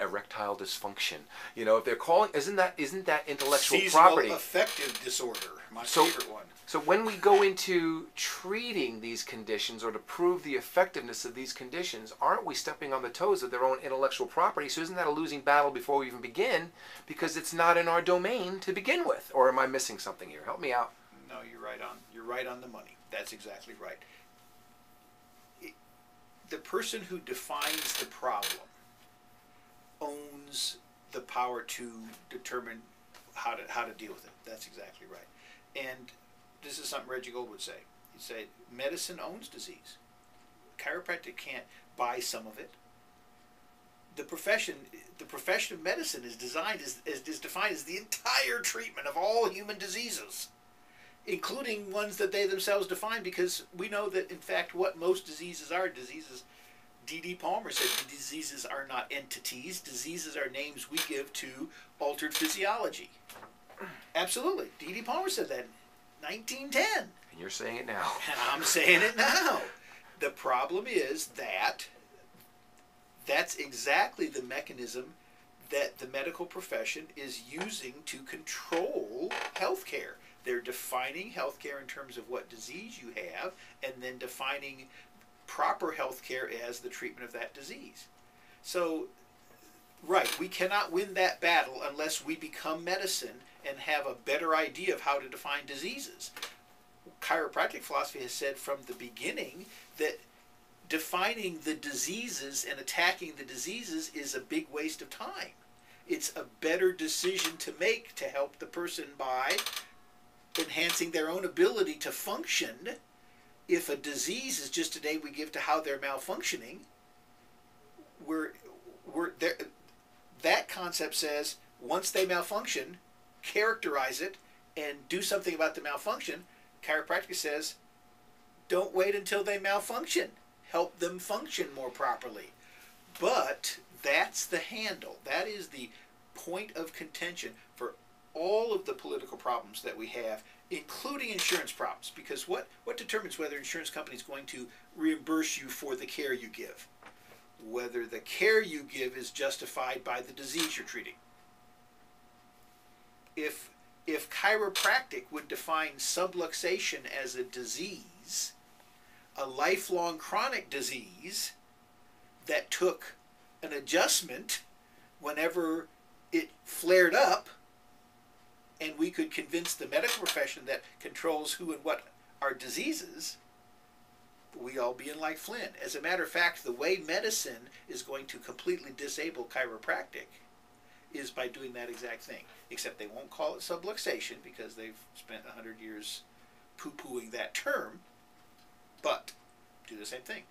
erectile dysfunction. You know, if they're calling, isn't that intellectual Seasonal property? affective disorder, my favorite one. So when we go into treating these conditions or to prove the effectiveness of these conditions, aren't we stepping on the toes of their own intellectual property? So isn't that a losing battle before we even begin? Because it's not in our domain to begin with. Or am I missing something here? Help me out. No, you're right on the money. That's exactly right. The person who defines the problem owns the power to determine how to deal with it. That's exactly right. And this is something Reggie Gold would say. He'd say, medicine owns disease. Chiropractic can't buy some of it. The profession of medicine is defined as the entire treatment of all human diseases, including ones that they themselves define, because we know that, in fact, what most diseases are, D.D. Palmer said diseases are not entities. Diseases are names we give to altered physiology. Absolutely. D.D. Palmer said that in 1910. And you're saying it now. And I'm saying it now. The problem is that that's exactly the mechanism that the medical profession is using to control healthcare. They're defining healthcare in terms of what disease you have, and then defining proper healthcare as the treatment of that disease. So, right, we cannot win that battle unless we become medicine and have a better idea of how to define diseases. Chiropractic philosophy has said from the beginning that defining the diseases and attacking the diseases is a big waste of time. It's a better decision to make to help the person by enhancing their own ability to function. If a disease is just a name we give to how they're malfunctioning, that concept says once they malfunction, characterize it and do something about the malfunction. Chiropractic says don't wait until they malfunction. Help them function more properly. But that's the handle. That is the point of contention for all of the political problems that we have, including insurance problems. Because what determines whether an insurance company is going to reimburse you for the care you give? Whether the care you give is justified by the disease you're treating. If chiropractic would define subluxation as a disease, a lifelong chronic disease that took an adjustment whenever it flared up, and we could convince the medical profession that controls who and what are diseases, we all be in like Flynn. As a matter of fact, the way medicine is going to completely disable chiropractic is by doing that exact thing. Except they won't call it subluxation because they've spent 100 years poo-pooing that term, but do the same thing.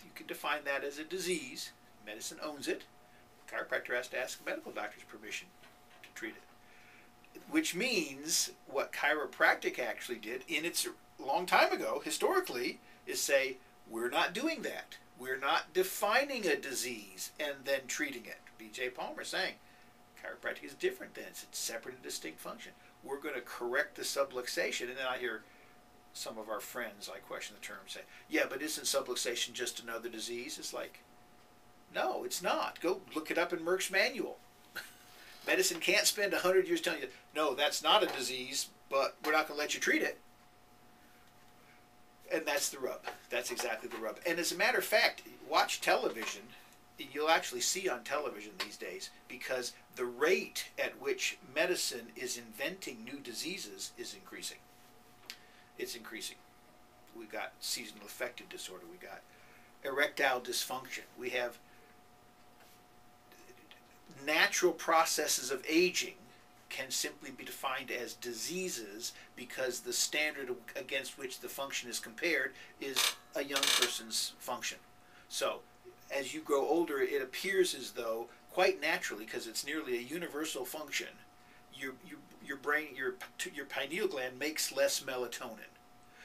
You can define that as a disease. Medicine owns it. The chiropractor has to ask a medical doctor's permission to treat it. Which means what chiropractic actually did in its long time ago, historically, is say, we're not doing that. We're not defining a disease and then treating it. B.J. Palmer saying, chiropractic is different then. It's a separate and distinct function. We're going to correct the subluxation. And then I hear some of our friends, I question the term, say, yeah, but isn't subluxation just another disease? It's like, no, it's not. Go look it up in Merck's manual. Medicine can't spend 100 years telling you, no, that's not a disease, but we're not going to let you treat it. And that's the rub. That's exactly the rub. And as a matter of fact, watch television. You'll actually see on television these days, because the rate at which medicine is inventing new diseases is increasing. It's increasing. We've got seasonal affective disorder. We've got erectile dysfunction. We have natural processes of aging can simply be defined as diseases because the standard against which the function is compared is a young person's function. So as you grow older, it appears as though, quite naturally, because it's nearly a universal function, your brain, your pineal gland makes less melatonin.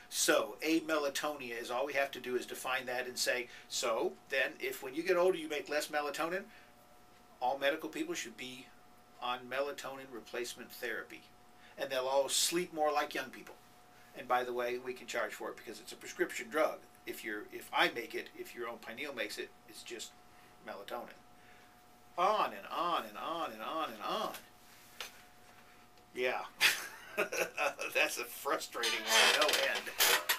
So amelatonia is all we have to do is define that and say, so then if when you get older you make less melatonin, all medical people should be on melatonin replacement therapy. And they'll all sleep more like young people. And by the way, we can charge for it because it's a prescription drug. If I make it, if your own pineal makes it, it's just melatonin. on and on and on and on and on. Yeah. That's a frustrating one, no end.